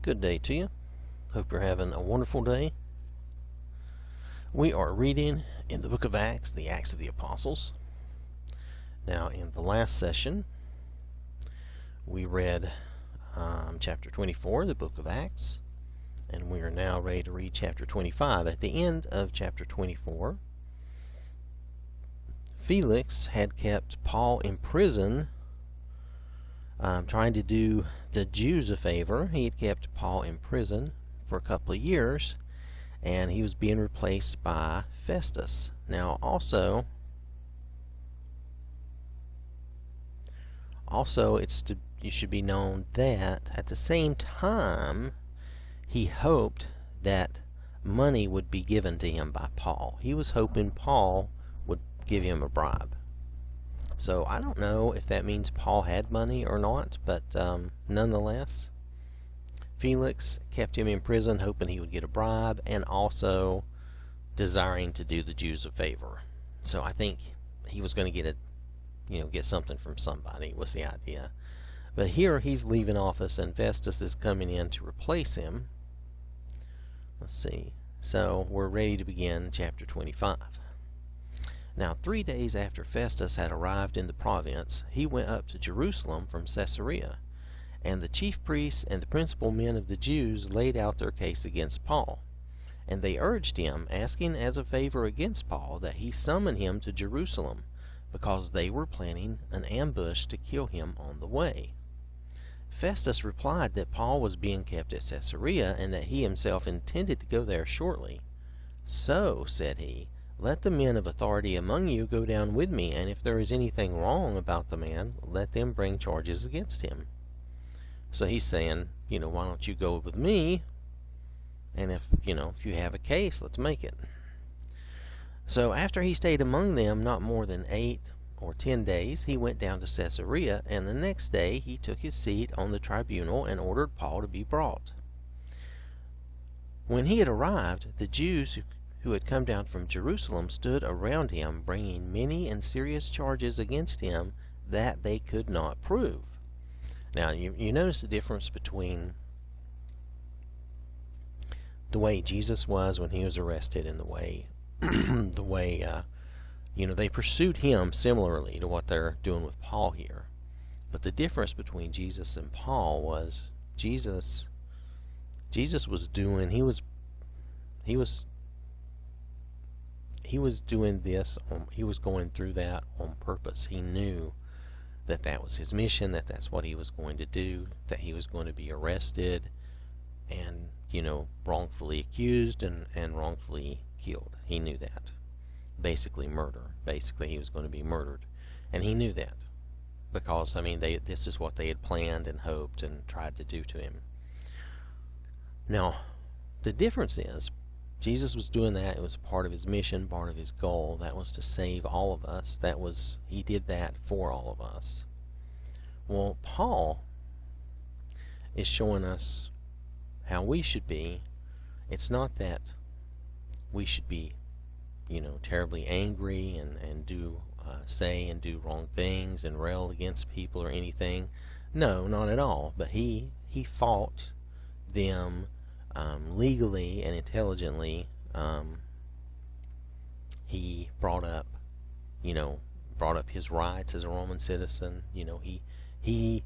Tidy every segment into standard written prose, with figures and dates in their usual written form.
Good day to you. Hope you're having a wonderful day. We are reading in the book of Acts, the Acts of the Apostles. Now, in the last session, we read chapter 24, the book of Acts, and we are now ready to read chapter 25. At the end of chapter 24, Felix had kept Paul in prison, trying to do the Jews a favor. He had kept Paul in prison for a couple of years, and he was being replaced by Festus. Now, also you should be known that at the same time, he hoped that money would be given to him by Paul. He was hoping Paul would give him a bribe. So I don't know if that means Paul had money or not, but nonetheless, Felix kept him in prison, hoping he would get a bribe, and also desiring to do the Jews a favor. So I think he was going to get something from somebody, was the idea. But here he's leaving office, and Festus is coming in to replace him. Let's see. So we're ready to begin chapter 25. Now 3 days after Festus had arrived in the province, he went up to Jerusalem from Caesarea, and the chief priests and the principal men of the Jews laid out their case against Paul. And they urged him, asking as a favor against Paul that he summon him to Jerusalem, because they were planning an ambush to kill him on the way. Festus replied that Paul was being kept at Caesarea, and that he himself intended to go there shortly. So, said he, let the men of authority among you go down with me, and if there is anything wrong about the man, let them bring charges against him. So he's saying, why don't you go with me? And if you have a case, let's make it. So after he stayed among them not more than 8 or 10 days, he went down to Caesarea, and the next day he took his seat on the tribunal and ordered Paul to be brought. When he had arrived, the Jews who had come down from Jerusalem stood around him, bringing many and serious charges against him that they could not prove. Now, you notice the difference between the way Jesus was when he was arrested and the way they pursued him similarly to what they're doing with Paul here. But the difference between Jesus and Paul was Jesus was doing he was going through that on purpose. He knew that was his mission, that's what he was going to do, that he was going to be arrested and wrongfully accused and wrongfully killed. He knew that. Basically murder. Basically he was going to be murdered, and he knew that because this is what they had planned and hoped and tried to do to him. Now the difference is Jesus was doing that. It was part of his mission, part of his goal. That was to save all of us. He did that for all of us. Well, Paul is showing us how we should be. It's not that we should be, terribly angry and say and do wrong things and rail against people or anything. No, not at all. But he fought them legally and intelligently. He brought up his rights as a Roman citizen. He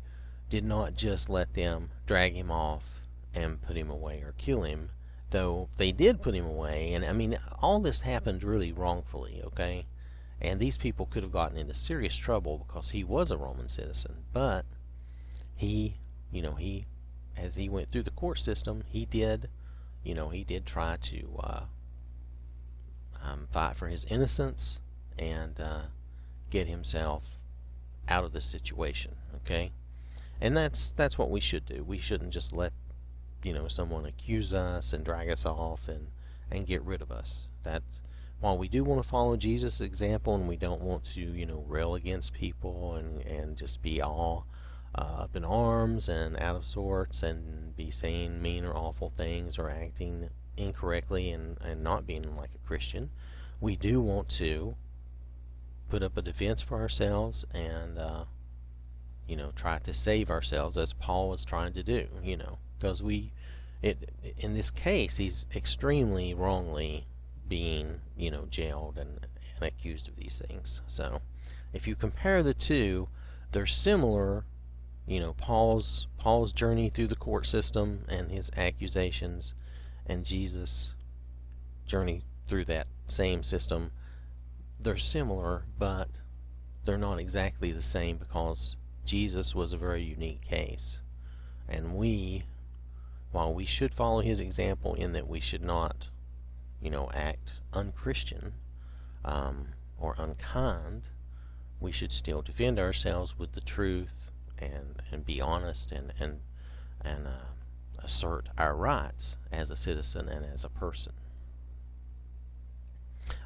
did not just let them drag him off and put him away or kill him, though they did put him away. And all this happened really wrongfully, okay? And these people could have gotten into serious trouble because he was a Roman citizen. But he as he went through the court system, he did try to fight for his innocence and get himself out of the situation, okay? And that's what we should do. We shouldn't just let someone accuse us and drag us off and get rid of us. While we do want to follow Jesus' example, and we don't want to rail against people and just be all up in arms and out of sorts and be saying mean or awful things or acting incorrectly and not being like a Christian, we do want to put up a defense for ourselves and try to save ourselves, as Paul was trying to do. because in this case, he's extremely wrongly being, jailed and accused of these things. So, if you compare the two, they're similar. Paul's journey through the court system and his accusations, and Jesus' journey through that same system. They're similar, but they're not exactly the same, because Jesus was a very unique case. And while we should follow his example in that we should not, act unchristian or unkind, we should still defend ourselves with the truth and be honest and assert our rights as a citizen and as a person.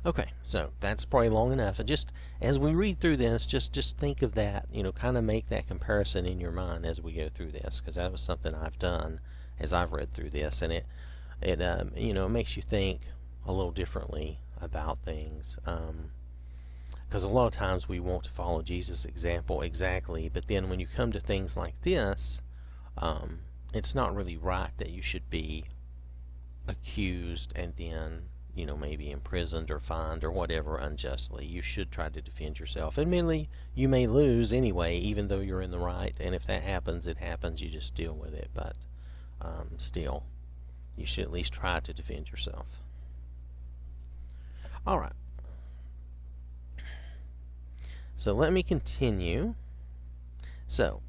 Okay, so that's probably long enough. And just as we read through this, just think of that, kind of make that comparison in your mind as we go through this, because that was something I've done as I've read through this, and it makes you think a little differently about things. Because a lot of times we want to follow Jesus' example exactly, but then when you come to things like this, it's not really right that you should be accused and then maybe imprisoned or fined or whatever unjustly. You should try to defend yourself. Admittedly, you may lose anyway, even though you're in the right, and if that happens, it happens. You just deal with it, but still, you should at least try to defend yourself. Alright, so let me continue. So,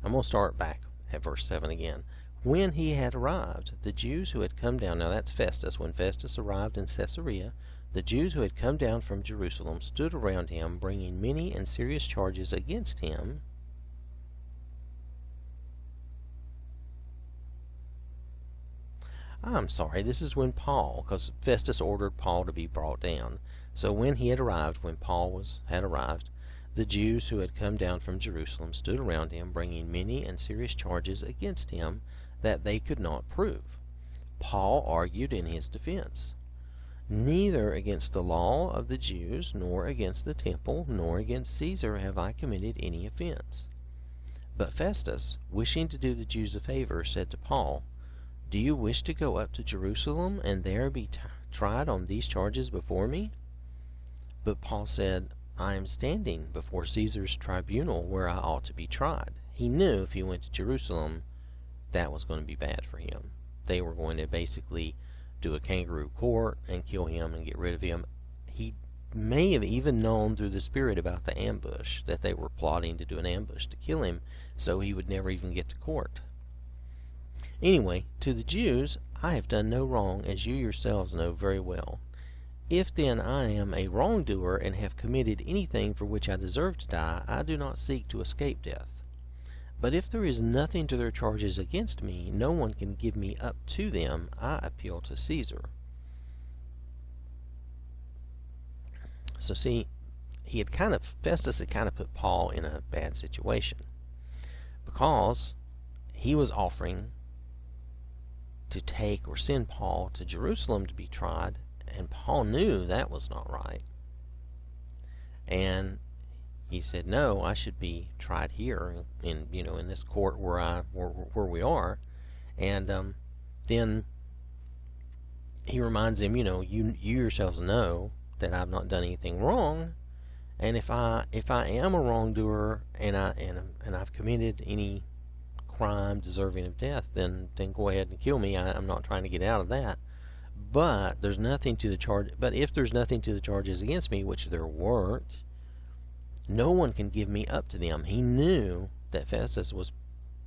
I'm going to start back at verse 7 again. When he had arrived, the Jews who had come down, now that's Festus, when Festus arrived in Caesarea, the Jews who had come down from Jerusalem stood around him, bringing many and serious charges against him. I'm sorry, this is when Paul, because Festus ordered Paul to be brought down. So when he had arrived, when Paul had arrived, the Jews who had come down from Jerusalem stood around him, bringing many and serious charges against him that they could not prove. Paul argued in his defense, "Neither against the law of the Jews, nor against the temple, nor against Caesar have I committed any offense." But Festus, wishing to do the Jews a favor, said to Paul, "Do you wish to go up to Jerusalem and there be tried on these charges before me?" But Paul said, "I am standing before Caesar's tribunal where I ought to be tried." He knew if he went to Jerusalem, that was going to be bad for him. They were going to basically do a kangaroo court and kill him and get rid of him. He may have even known through the Spirit about the ambush, that they were plotting to do an ambush to kill him, so he would never even get to court. Anyway, to the Jews, I have done no wrong, as you yourselves know very well. If then I am a wrongdoer and have committed anything for which I deserve to die, I do not seek to escape death. But if there is nothing to their charges against me, no one can give me up to them. I appeal to Caesar. So see, Festus had kind of put Paul in a bad situation, because he was offering to take or send Paul to Jerusalem to be tried, and Paul knew that was not right. And he said, "No, I should be tried here in this court where we are." And then he reminds him, you yourselves know that I've not done anything wrong, and if I am a wrongdoer and I've committed any crime deserving of death, then go ahead and kill me. I'm not trying to get out of that. But there's nothing to the charge. But if there's nothing to the charges against me, which there weren't, no one can give me up to them. He knew that Festus was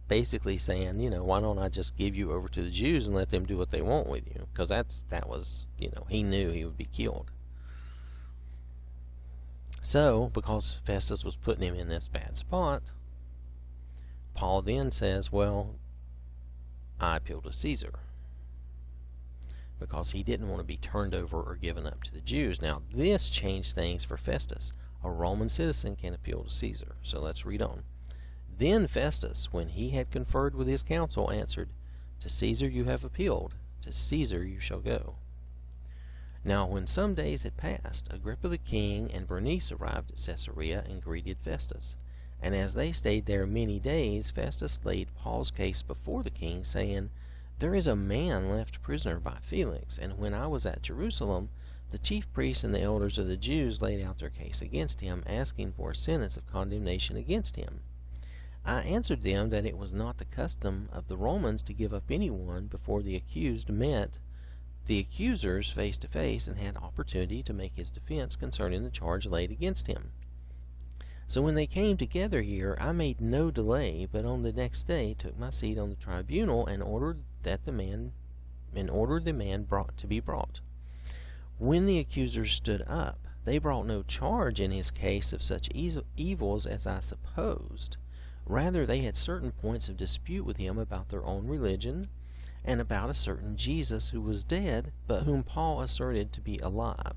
basically saying, why don't I just give you over to the Jews and let them do what they want with you? Because that was, he knew he would be killed. So, because Festus was putting him in this bad spot, Paul then says, well, I appeal to Caesar, because he didn't want to be turned over or given up to the Jews. Now, this changed things for Festus. A Roman citizen can appeal to Caesar. So let's read on. Then Festus, when he had conferred with his council, answered, "To Caesar you have appealed, to Caesar you shall go." Now when some days had passed, Agrippa the king and Bernice arrived at Caesarea and greeted Festus. And as they stayed there many days, Festus laid Paul's case before the king, saying, There is a man left prisoner by Felix, and when I was at Jerusalem, the chief priests and the elders of the Jews laid out their case against him, asking for a sentence of condemnation against him. I answered them that it was not the custom of the Romans to give up anyone before the accused met the accusers face to face and had opportunity to make his defense concerning the charge laid against him. So when they came together here, I made no delay, but on the next day took my seat on the tribunal and ordered the man brought to be brought. When the accusers stood up, they brought no charge in his case of such evils as I supposed. Rather, they had certain points of dispute with him about their own religion, and about a certain Jesus who was dead, but whom Paul asserted to be alive.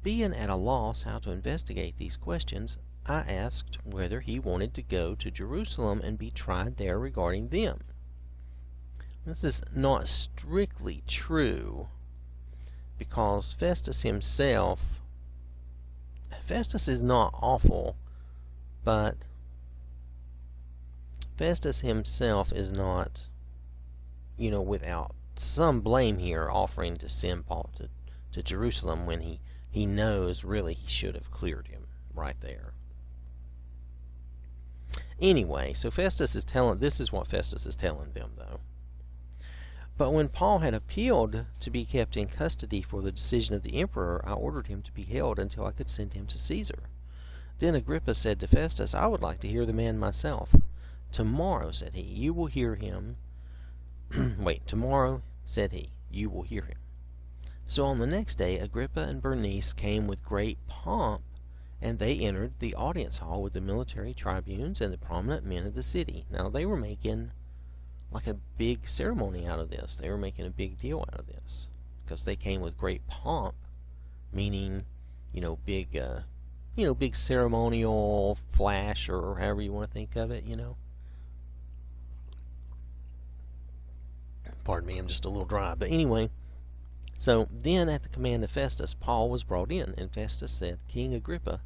Being at a loss how to investigate these questions, I asked whether he wanted to go to Jerusalem and be tried there regarding them. This is not strictly true, because Festus is not awful, but Festus himself is not, without some blame here, offering to send Paul to Jerusalem when he knows really he should have cleared him right there. Anyway, so this is what Festus is telling them, though. But when Paul had appealed to be kept in custody for the decision of the emperor, I ordered him to be held until I could send him to Caesar. Then Agrippa said to Festus, I would like to hear the man myself. Tomorrow, said he, you will hear him. Tomorrow, said he, you will hear him. So on the next day, Agrippa and Bernice came with great pomp, and they entered the audience hall with the military tribunes and the prominent men of the city. Now they were making like a big ceremony out of this. They were making a big deal out of this, because they came with great pomp, meaning, big ceremonial flash, or however you want to think of it, Pardon me, I'm just a little dry. But anyway, so then at the command of Festus, Paul was brought in, and Festus said, King Agrippa,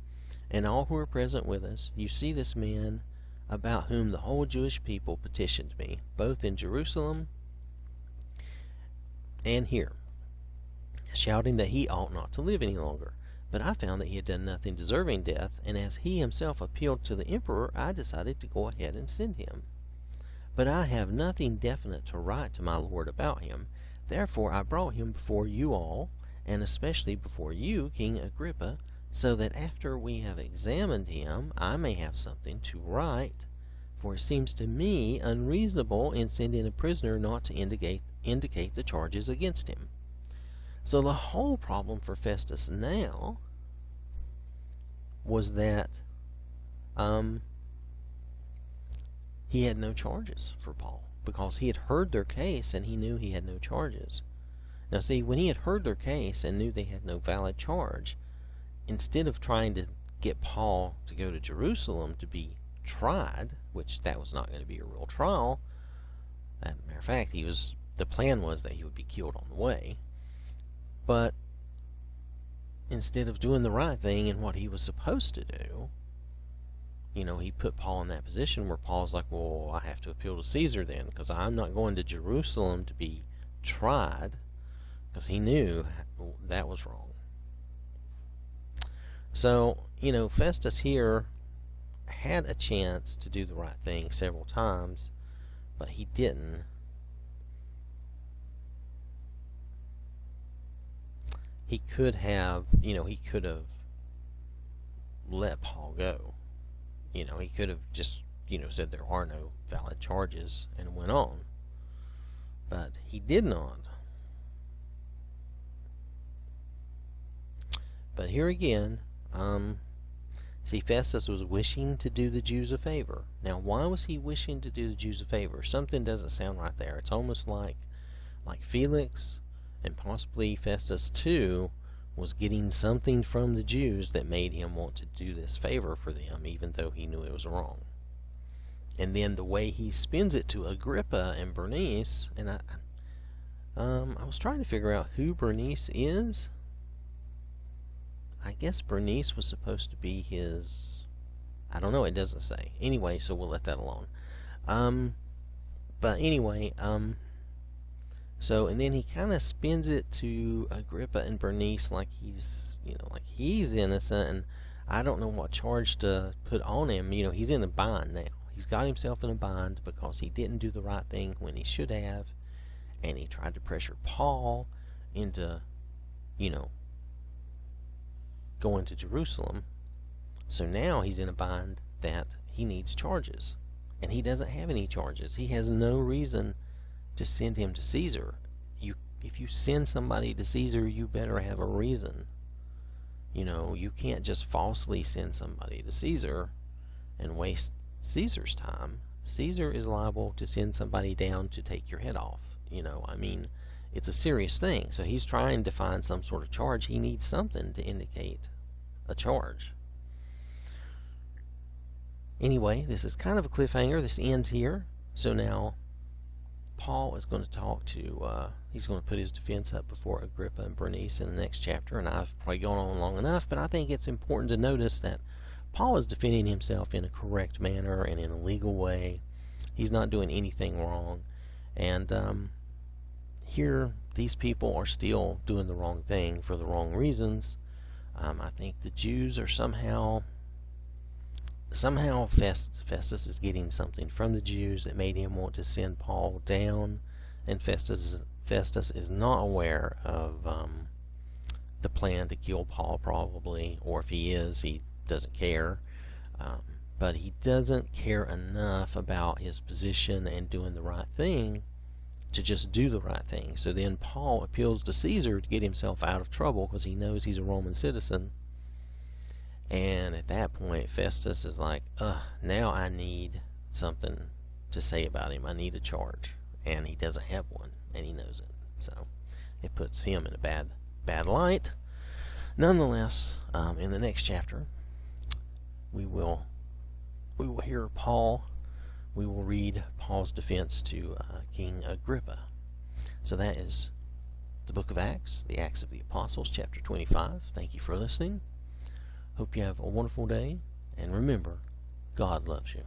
and all who are present with us, you see this man about whom the whole Jewish people petitioned me, both in Jerusalem and here, shouting that he ought not to live any longer. But I found that he had done nothing deserving death, and as he himself appealed to the emperor, I decided to go ahead and send him. But I have nothing definite to write to my lord about him. Therefore I brought him before you all, and especially before you, King Agrippa, so that after we have examined him, I may have something to write. For it seems to me unreasonable in sending a prisoner not to indicate the charges against him. So the whole problem for Festus now was that he had no charges for Paul, because he had heard their case and he knew he had no charges. Now see, when he had heard their case and knew they had no valid charge, instead of trying to get Paul to go to Jerusalem to be tried, which that was not going to be a real trial, as a matter of fact, the plan was that he would be killed on the way. But instead of doing the right thing and what he was supposed to do, he put Paul in that position where Paul's like, well, I have to appeal to Caesar then, because I'm not going to Jerusalem to be tried, because he knew that was wrong. So, Festus here had a chance to do the right thing several times, but he didn't. He could have, let Paul go. He could have just, said there are no valid charges and went on. But he did not. But here again, see, Festus was wishing to do the Jews a favor. Now, why was he wishing to do the Jews a favor? Something doesn't sound right there. It's almost like Felix, and possibly Festus too, was getting something from the Jews that made him want to do this favor for them, even though he knew it was wrong. And then the way he spins it to Agrippa and Bernice, and I was trying to figure out who Bernice is. I guess Bernice was supposed to be his I don't know. It doesn't say. Anyway, so we'll let that alone. But anyway, so, and then he kind of spins it to Agrippa and Bernice like like he's innocent, and I don't know what charge to put on him. He's in a bind now. He's got himself in a bind because he didn't do the right thing when he should have, and he tried to pressure Paul into, going to Jerusalem. So now he's in a bind that he needs charges, and he doesn't have any charges. He has no reason to send him to Caesar. If you send somebody to Caesar, you better have a reason. You can't just falsely send somebody to Caesar and waste Caesar's time. Caesar is liable to send somebody down to take your head off. It's a serious thing. So he's trying to find some sort of charge. He needs something to indicate a charge. Anyway, this is kind of a cliffhanger. This ends here. So now Paul is going to talk to, he's going to put his defense up before Agrippa and Bernice in the next chapter, and I've probably gone on long enough, but I think it's important to notice that Paul is defending himself in a correct manner and in a legal way. He's not doing anything wrong, and here these people are still doing the wrong thing for the wrong reasons. I think the Jews are somehow Festus is getting something from the Jews that made him want to send Paul down, and Festus is not aware of the plan to kill Paul, probably, or if he is, he doesn't care. But he doesn't care enough about his position and doing the right thing to just do the right thing. So then Paul appeals to Caesar to get himself out of trouble because he knows he's a Roman citizen. And at that point, Festus is like, now I need something to say about him. I need a charge. And he doesn't have one, and he knows it. So it puts him in a bad light. Nonetheless, in the next chapter, we will hear Paul. We will read Paul's defense to King Agrippa. So that is the book of Acts, the Acts of the Apostles, chapter 25. Thank you for listening. Hope you have a wonderful day, and remember, God loves you.